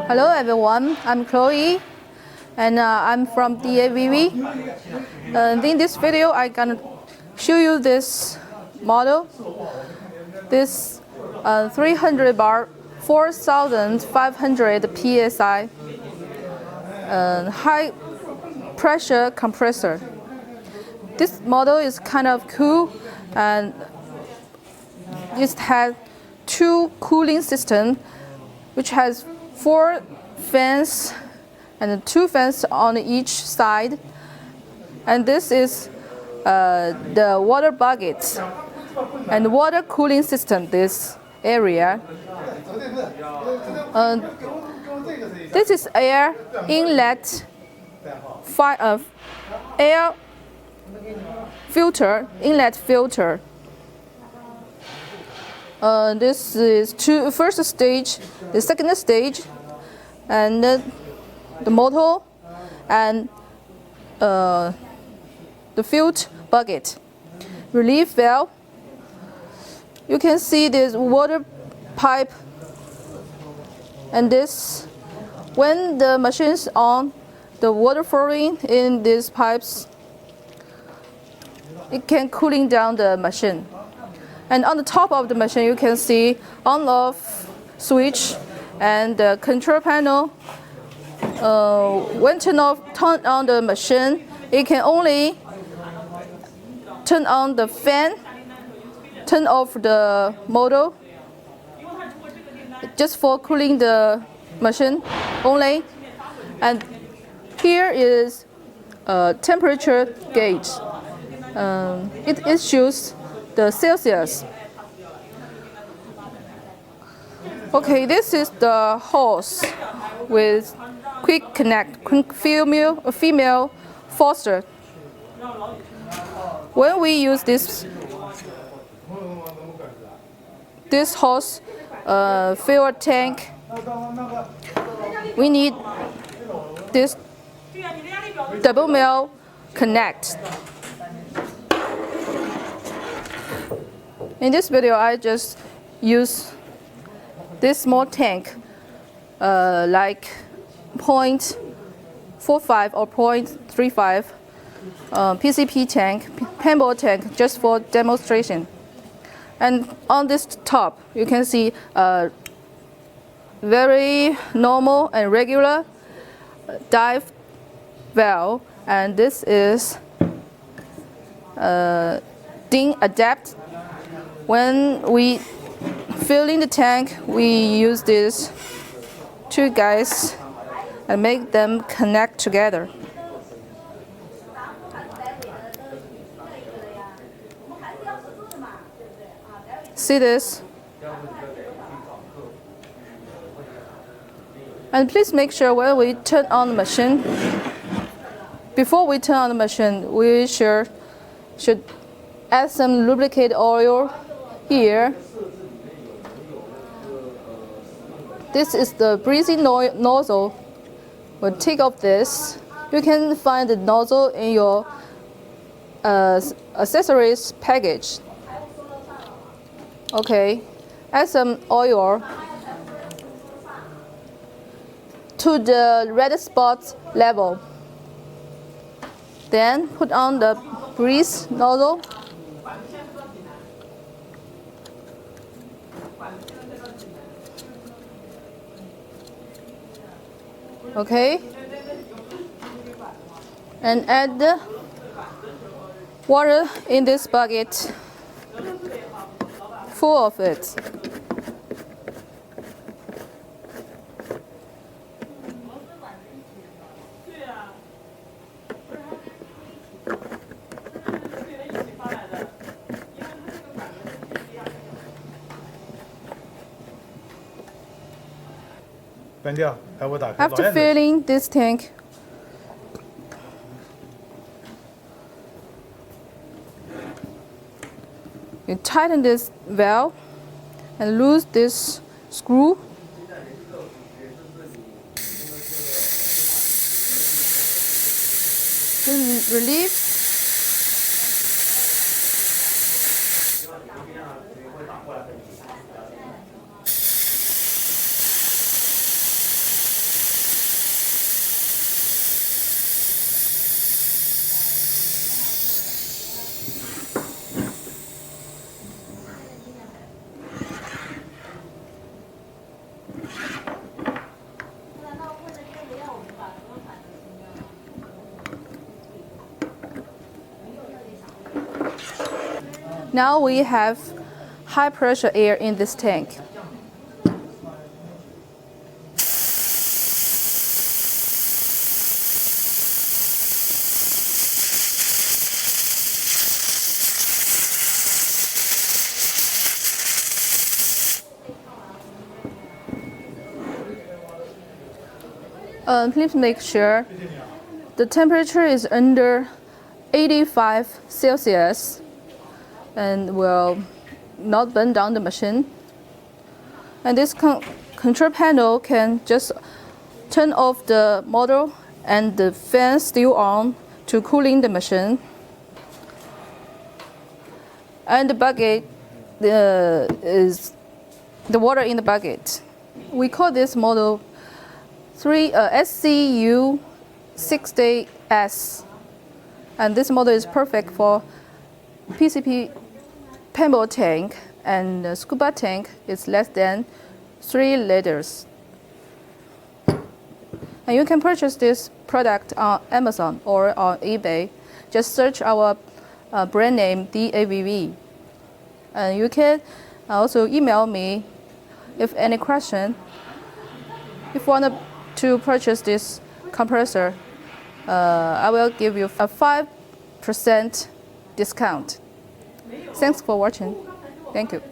Hello everyone, I'm Chloe and I'm from DAVV. In this video I'm gonna show you this model, this 300 bar 4500 psi high pressure compressor. This model is kind of cool and it has two cooling systems which has 4 fans and 2 fans on each side, and this is the water bucket and water cooling system. This area, this is air inlet air filter, inlet filter. This is first stage, the second stage, and the motor and the filter bucket. Relief valve. You can see this water pipe, and this, when the machine is on, the water flowing in these pipes, it can cooling down the machine. And on the top of the machine, you can see on-off switch and the control panel. When turn on the machine, it can only turn on the fan, turn off the motor, just for cooling the machine only. And here is a temperature gauge. It issues the Celsius. Okay, this is the hose with quick connect, female faucet. When we use this hose fill a tank, we need this double male connect. In this video, I just use this small tank, like 0.45 or 0.35 PCP tank, paintball tank, just for demonstration. And on this top, you can see a very normal and regular dive valve, and this is DIN adapt. When we fill in the tank, we use these 2 guys and make them connect together. See this? And please make sure when we turn on the machine, before we turn on the machine, we should add some lubricant oil here. This is the breathing nozzle. We'll take off this. You can find the nozzle in your accessories package. Okay, add some oil to the red spot level. Then put on the breathe nozzle. Okay, and add the water in this bucket, full of it. After filling this tank, you tighten this valve and loose this screw. Relieve. Now we have high pressure air in this tank. Please make sure the temperature is under 85 Celsius and will not burn down the machine. And this control panel can just turn off the motor and the fan still on to cooling the machine. And the bucket is the water in the bucket. We call this model SCU 60S, and this model is perfect for PCP paintball tank, and the scuba tank is less than 3 liters. And you can purchase this product on Amazon or on eBay. Just search our brand name DAVV. And you can also email me if any question. If you want to purchase this compressor, I will give you a 5% discount. Thanks for watching. Thank you.